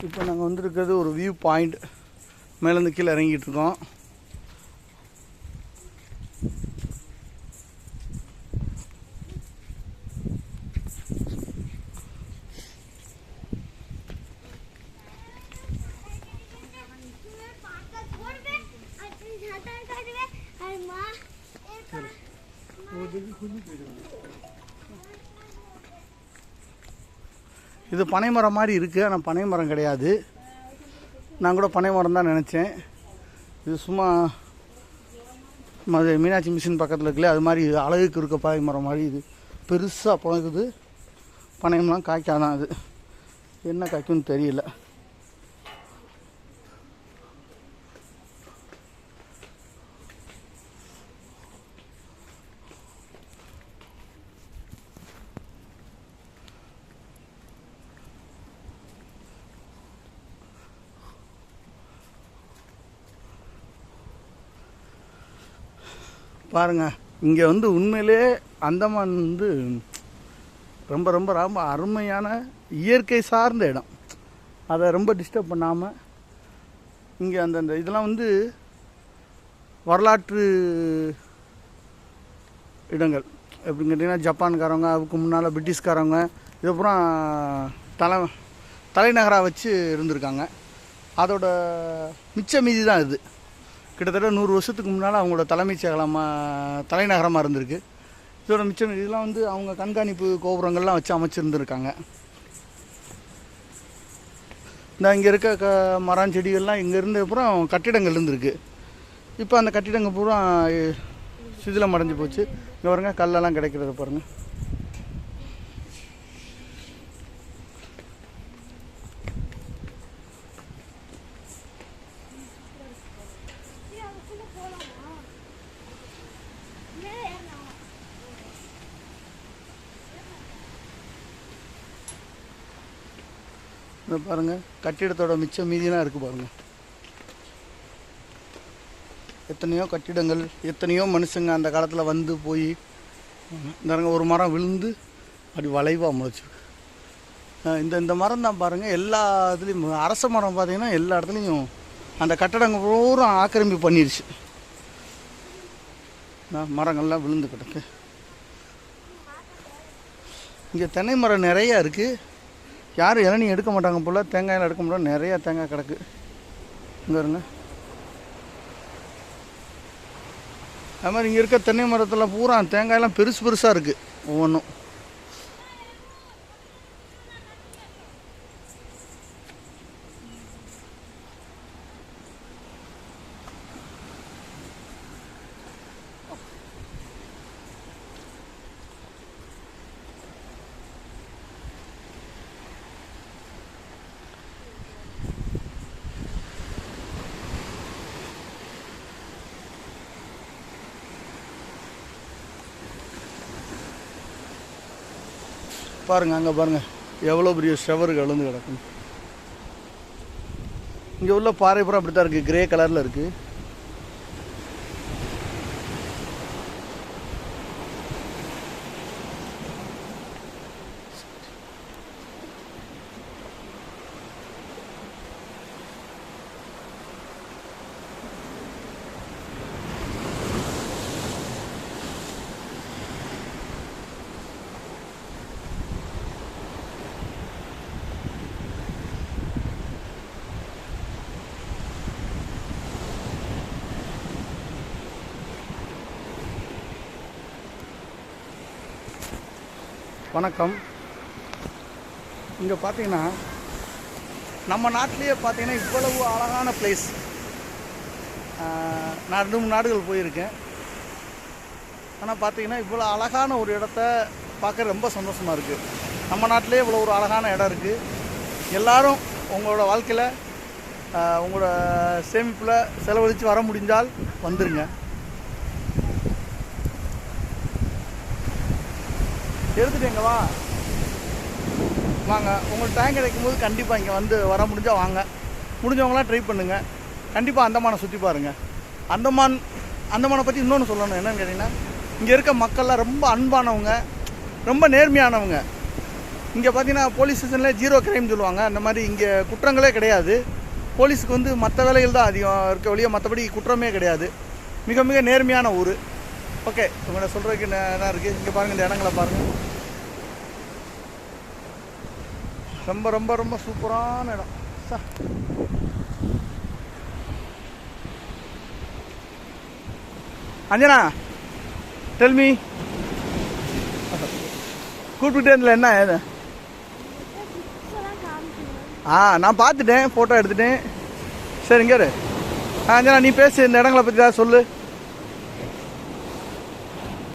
இப்போ நாங்கள் வந்துருக்கிறது ஒரு வியூ பாயிண்ட். மேலேருந்து கீழே இறங்கிட்டு இருக்கோம். இது பனைமரம் மாதிரி இருக்குது, ஆனால் பனைமரம் கிடையாது. நான் கூட பனைமரம் தான் நினச்சேன். இது சும்மா மீனாட்சி மிஷின் பக்கத்தில் இருக்குல்ல, அது மாதிரி அழகுக்கு இருக்க பனைமரம் மாதிரி இது பெருசாக பழகுது. பனையம்லாம் காய்க்காதான், அது என்ன காய்க்கும்னு தெரியல. பாருங்கள், இங்கே வந்து உண்மையிலே அந்தமான் வந்து ரொம்ப ரொம்ப ரொம்ப அருமையான இயற்கை சார்ந்த இடம். அதை ரொம்ப டிஸ்டர்ப் பண்ணாமல் இங்கே அந்த இதெல்லாம் வந்து வரலாற்று இடங்கள். எப்படின்னு கேட்டிங்கன்னா, ஜப்பான்காரவங்க, அதுக்கு முன்னால் பிரிட்டிஷ்காரவங்க இதுக்கப்புறம் தலைநகராக வச்சு இருந்திருக்காங்க. அதோட மிச்ச மீதி தான் இது. கிட்டத்தட்ட 100 வருஷத்துக்கு முன்னால் அவங்களோட தலைநகரமாக இருந்திருக்கு. இதோட மிச்சம் இதெல்லாம் வந்து அவங்க கண்காணிப்பு கோபுரங்கள்லாம் வச்சு அமைச்சிருந்துருக்காங்க. இந்த இங்கே இருக்க மரம் செடிகள்லாம் இங்கே இருந்த அப்புறம் கட்டிடங்கள் இருந்திருக்கு. இப்போ அந்த கட்டிடங்கள் பூரா சிதிலம் அடைஞ்சு போச்சு. இங்கே பாருங்க, கல்லெல்லாம் கிடைக்கிறத பாருங்கள். இதை பாருங்கள், கட்டிடத்தோட மிச்சம் மீதியெல்லாம் இருக்குது பாருங்கள். எத்தனையோ கட்டிடங்கள், எத்தனையோ மனுஷங்க அந்த காலத்தில் வந்து போய் இந்த ஒரு மரம் விழுந்து அப்படி வளைவாக முளைச்சிருக்கு. இந்த மரம் தான் பாருங்கள், எல்லா இதுலேயும் அரச மரம் பார்த்திங்கன்னா எல்லா இடத்துலையும் அந்த கட்டடங்கள் பூரா ஆக்கிரமிப்பு பண்ணிடுச்சு. மரங்கள்லாம் விழுந்து கிடக்கு. இங்கே தென்னை மரம் நிறையா இருக்குது. யாரும் இளநீ எடுக்க மாட்டாங்க போல், தேங்காயெல்லாம் எடுக்க மாட்டாங்க. நிறையா தேங்காய் கிடக்கு. இங்கே இருங்க. அது மாதிரி இங்கே இருக்க தென்னை மரத்தில் பூரா தேங்காயெல்லாம் பெருசு பெருசாக இருக்குது ஒவ்வொன்றும். பாருங்கள், அங்கே பாருங்கள் எவ்வளோ பெரிய ஷவருக்கு விழுந்து கிடக்கும். இங்கே உள்ள பாறை பூரா அப்படி தான் இருக்குது, கிரே கலரில் இருக்குது. வணக்கம். இங்கே பார்த்தீங்கன்னா நம்ம நாட்டிலேயே பார்த்தீங்கன்னா இவ்வளவு அழகான பிளேஸ் நான் 2-3 நாடுகள் போயிருக்கேன். ஆனால் பார்த்தீங்கன்னா இவ்வளோ அழகான ஒரு இடத்த பார்க்க ரொம்ப சந்தோஷமாக இருக்குது. நம்ம நாட்டிலே இவ்வளோ ஒரு அழகான இடம் இருக்குது. எல்லோரும் உங்களோட வாழ்க்கையில் உங்களோட சேமிப்பில் செலவழித்து வர முடிஞ்சால் வந்துடுங்க. எடுத்துகிட்டு எங்கே வாங்க. உங்களுக்கு டைம் கிடைக்கும் போது கண்டிப்பாக இங்கே வந்து வர முடிஞ்சால் வாங்க. முடிஞ்சவங்களாம் ட்ரை பண்ணுங்கள். கண்டிப்பாக அந்தமானை சுற்றி பாருங்கள். அந்தமானை பற்றி இன்னொன்று சொல்லணும். என்னென்னு கேட்டிங்கன்னா, இங்கே இருக்க மக்கள்லாம் ரொம்ப அன்பானவங்க, ரொம்ப நேர்மையானவங்க. இங்கே பார்த்தீங்கன்னா போலீஸ் ஸ்டேஷனில் 0 கிரைம் சொல்லுவாங்க. அந்த மாதிரி இங்கே குற்றங்களே கிடையாது. போலீஸுக்கு வந்து மற்ற வேலைகள் தான் அதிகம் இருக்க வழியாக, மற்றபடி குற்றமே கிடையாது. மிக மிக நேர்மையான ஊர். ஓகே, உங்களை சொல்கிறதுக்கு என்ன இருக்குது, இங்கே பாருங்கள், இந்த இடங்களை பாருங்கள். ரொம்ப ரொம்ப ரொம்ப சூப்பரான இடம். அஞ்சனா, டெல்மி, கூப்பிட்டுட்டே இருந்தல என்ன ஏது? நான் பார்த்துட்டேன், ஃபோட்டோ எடுத்துட்டேன். சரி, இங்கே அஞ்சனா நீ பேசு, இந்த இடங்களை பற்றி தான் சொல்லு.